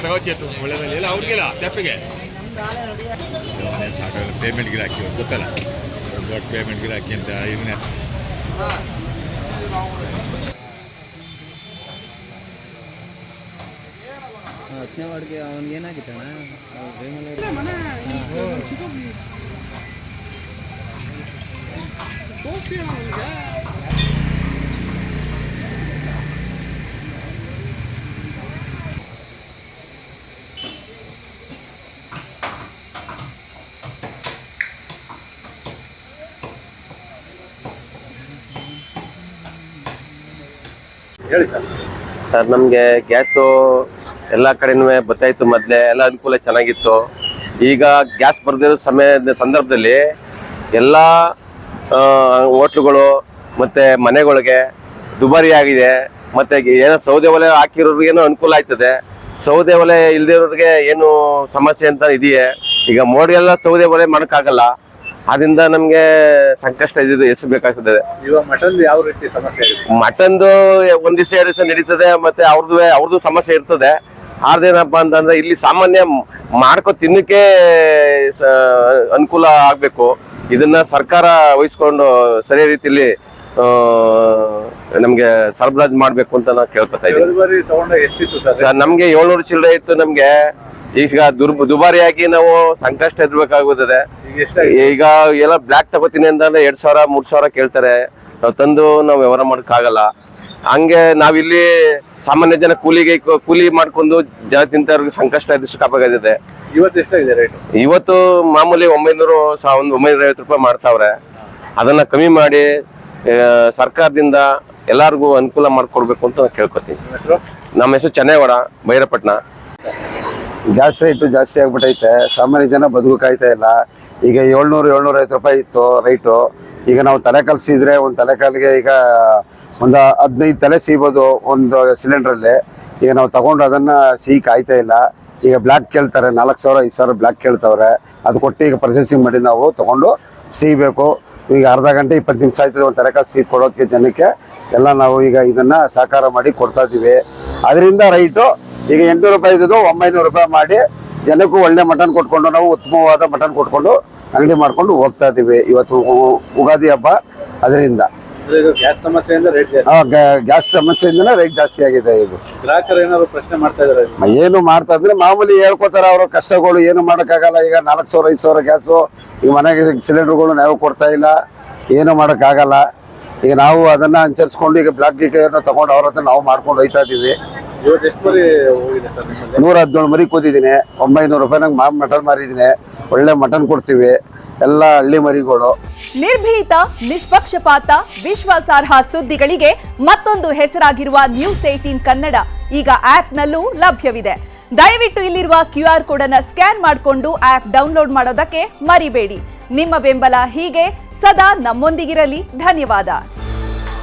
ತಗೋಚೇತು ಒಳ್ಳೆದಲ್ಲಿ ಇಲ್ಲ ಅವ್ರಿಗೆಲ್ಲ ತೆಪ್ಪಿಗೆ ಸಾಕಾಗ ಪೇಮೆಂಟ್ಗೆ ಹಾಕಿ ಗೊತ್ತಲ್ಲ ದೊಡ್ಡ ಪೇಮೆಂಟ್ಗೆ ಹಾಕಿ ಅಂತ ಇವನ್ನೇ ಹತ್ತನೇ ವಾರ್ಡ್ಗೆ ಅವ್ನಿಗೆ ಏನಾಗಿತ್ತಣ್ಣ ಹೇಳಿ ಸರ್. ನಮಗೆ ಗ್ಯಾಸು ಎಲ್ಲ ಕಡೆನೂ ಗೊತ್ತಾಯ್ತು, ಮೊದಲೇ ಎಲ್ಲ ಅನುಕೂಲ ಚೆನ್ನಾಗಿತ್ತು. ಈಗ ಗ್ಯಾಸ್ ಬರ್ದಿರೋ ಸಂದರ್ಭದಲ್ಲಿ ಎಲ್ಲ ಹೋಟ್ಲುಗಳು ಮತ್ತು ಮನೆಗಳಿಗೆ ದುಬಾರಿ ಆಗಿದೆ. ಮತ್ತು ಏನೋ ಸೌದೆ ಒಲೆ ಹಾಕಿರೋರಿಗೇನೋ ಅನುಕೂಲ ಆಯ್ತದೆ, ಸೌದೆ ಒಲೆ ಇಲ್ದಿರೋರಿಗೆ ಏನು ಸಮಸ್ಯೆ ಅಂತ ಇದೆಯೇ. ಈಗ ಮೋಡಿ ಎಲ್ಲ ಸೌದೆ ಒಲೆ ಮಾಡೋಕ್ಕಾಗಲ್ಲ, ಅದರಿಂದ ನಮಗೆ ಸಂಕಷ್ಟ ಎಸಬೇಕಾಗ್ತದೆ. ಯಾವ ರೀತಿ ಸಮಸ್ಯೆ? ಮಟನ್ದು ಒಂದ್ ದಿವಸ 2 ದಿವಸ ನಡೀತದೆ, ಮತ್ತೆ ಅವ್ರದ್ದು ಸಮಸ್ಯೆ ಇರ್ತದೆ. ಆರ್ದೇನಪ್ಪ ಅಂತಂದ್ರೆ ಇಲ್ಲಿ ಸಾಮಾನ್ಯ ಮಾಡ್ಕೊ ತಿನ್ನಕ್ಕೆ ಅನುಕೂಲ ಆಗ್ಬೇಕು. ಇದನ್ನ ಸರ್ಕಾರ ವಹಿಸ್ಕೊಂಡು ಸರಿಯ ರೀತಿಯಲ್ಲಿ ನಮ್ಗೆ ಸರಬರಾಜು ಮಾಡ್ಬೇಕು ಅಂತ ನಾವು ಕೇಳ್ಕೊತಾ ಇದ್ದೀವಿ ಸರ್. ನಮ್ಗೆ 700 ಚಿಲ್ಲರೆ ಇತ್ತು. ನಮ್ಗೆ ಈಗ ದುಬಾರಿಯಾಗಿ ನಾವು ಸಂಕಷ್ಟ ಎದುರ್ಬೇಕಾಗುತ್ತದೆ. ಈಗ ಎಲ್ಲ ಬ್ಲ್ಯಾಕ್ ತಗೋತೀನಿ ಅಂತಂದ್ರೆ 2,000 3,000 ಕೇಳ್ತಾರೆ. ನಾವು ತಂದು ನಾವು ವ್ಯವಹಾರ ಮಾಡಕ್ಕಾಗಲ್ಲ. ಹಂಗೆ ನಾವಿಲ್ಲಿ ಸಾಮಾನ್ಯ ಜನ ಕೂಲಿ ಮಾಡ್ಕೊಂಡು ಜನ ತಿಂತವ್ರಿಗೆ ಸಂಕಷ್ಟ ಸಿಕ್ಕಾಪಾಗಿದೆ. ಇವತ್ತು ಎಷ್ಟಾಗಿದೆ ರೇಟ್? ಇವತ್ತು ಮಾಮೂಲಿ 950 ರೂಪಾಯಿ ಮಾಡ್ತಾವ್ರೆ. ಅದನ್ನ ಕಮ್ಮಿ ಮಾಡಿ ಸರ್ಕಾರದಿಂದ ಎಲ್ಲಾರ್ಗು ಅನುಕೂಲ ಮಾಡ್ಕೊಡ್ಬೇಕು ಅಂತ ನಾನು ಕೇಳ್ಕೊತೀನಿ. ನಮ್ಮ ಹೆಸರು ಚೆನ್ನೈವಾಡ, ಭೈರಪಟ್ಟಣ. ಗ್ಯಾಸ್ ರೇಟು ಜಾಸ್ತಿ ಆಗ್ಬಿಟ್ಟೈತೆ, ಸಾಮಾನ್ಯ ಜನ ಬದುಕಾಯ್ತಾ ಇಲ್ಲ. ಈಗ 700-750 ರೂಪಾಯಿ ಇತ್ತು ರೈಟು. ಈಗ ನಾವು ತಲೆ ಕಲ್ಸಿದ್ರೆ ಒಂದು ತಲೆಕಾಲಿಗೆ ಈಗ ಒಂದು 15 ತಲೆ ಸಿಗ್ಬೋದು ಒಂದು ಸಿಲಿಂಡ್ರಲ್ಲಿ. ಈಗ ನಾವು ತಗೊಂಡು ಅದನ್ನು ಸಿಹಿ ಕಾಯ್ತಾ ಇಲ್ಲ. ಈಗ ಬ್ಲ್ಯಾಕ್ ಕೇಳ್ತಾರೆ, 4,000-5,000 ಬ್ಲ್ಯಾಕ್ ಕೇಳ್ತವ್ರೆ. ಅದು ಕೊಟ್ಟು ಈಗ ಪ್ರೊಸೆಸಿಂಗ್ ಮಾಡಿ ನಾವು ತೊಗೊಂಡು ಸಿಗಬೇಕು. ಈಗ ಅರ್ಧ ಗಂಟೆ 20 ನಿಮಿಷ ಆಯ್ತದೆ ಒಂದು ತಲೆಕಾಲು ಸಿಹಿ ಕೊಡೋದಕ್ಕೆ ಜನಕ್ಕೆ ಎಲ್ಲ. ನಾವು ಈಗ ಇದನ್ನು ಸಾಕಾರ ಮಾಡಿ ಕೊಡ್ತಾ ಇದ್ದೀವಿ. ಅದರಿಂದ ರೈಟು ಈಗ 800 ರೂಪಾಯಿ ಇದ್ದು 900 ರೂಪಾಯಿ ಮಾಡಿ ಜನಕ್ಕೂ ಒಳ್ಳೆ ಮಟನ್ ಕೊಟ್ಕೊಂಡು ನಾವು ಉತ್ತಮವಾದ ಮಟನ್ ಕೊಟ್ಕೊಂಡು ಅಂಗಡಿ ಮಾಡ್ಕೊಂಡು ಹೋಗ್ತಾ ಇದ್ದೀವಿ. ಇವತ್ತು ಉಗಾದಿ ಹಬ್ಬ, ಅದರಿಂದ ಗ್ಯಾಸ್ ಸಮಸ್ಯೆಯಿಂದ ರೇಟ್ ಜಾಸ್ತಿ ಆಗಿದೆ. ಇದು ಗ್ರಾಹಕರು ಏನಾದ್ರು ಪ್ರಶ್ನೆ ಮಾಡ್ತಾ ಇದಾರೆ? ಏನು ಮಾಡ್ತಾ ಇದ್ರೆ ಮಾಮೂಲಿ ಹೇಳ್ಕೊತಾರೆ ಅವ್ರ ಕಷ್ಟಗಳು. ಏನು ಮಾಡೋಕ್ಕಾಗಲ್ಲ. ಈಗ 4,000-5,000 ಗ್ಯಾಸು, ಈಗ ಮನೆಗೆ ಸಿಲಿಂಡರ್ಗಳು ನಾವು ಕೊಡ್ತಾ ಇಲ್ಲ, ಏನು ಮಾಡೋಕ್ಕಾಗಲ್ಲ. ಈಗ ನಾವು ಅದನ್ನ ಅನುಸರಿಸ್ಕೊಂಡು ಈಗ ಬ್ಲಾಕ್ ತಗೊಂಡು ಅವ್ರ ಹತ್ರ ನಾವು ಮಾಡ್ಕೊಂಡು ಹೋಗ್ತಾ ಇದ್ದೀವಿ. 117 ಮರಿ ಕೂತಿದ್ದೀನಿ. 900 ರೂಪಾಯಿ ನಂಗೆ ಮಟನ್ ಮಾರಿದ್ದೀನಿ. ಒಳ್ಳೆ ಮಟನ್ ಕೊಡ್ತೀವಿ, ಎಲ್ಲ ಹಳ್ಳಿ ಮರಿಗಳು. ನಿರ್ಭೀತ, ನಿಷ್ಪಕ್ಷಪಾತ, ವಿಶ್ವಾಸಾರ್ಹ ಸುದ್ದಿಗಳಿಗೆ ಮತ್ತೊಂದು ಹೆಸರಾಗಿರುವ ನ್ಯೂಸ್ 18 ಕನ್ನಡ ಈಗ ಆಪ್ನಲ್ಲೂ ಲಭ್ಯವಿದೆ. ದಯವಿಟ್ಟು ಇಲ್ಲಿರುವ QR ಕೋಡ್ ಅನ್ನು ಸ್ಕ್ಯಾನ್ ಮಾಡಿಕೊಂಡು ಆಪ್ ಡೌನ್ಲೋಡ್ ಮಾಡೋದಕ್ಕೆ ಮರಿಬೇಡಿ. ನಿಮ್ಮ ಬೆಂಬಲ ಹೀಗೆ ಸದಾ ನಮ್ಮೊಂದಿಗಿರಲಿ. ಧನ್ಯವಾದ.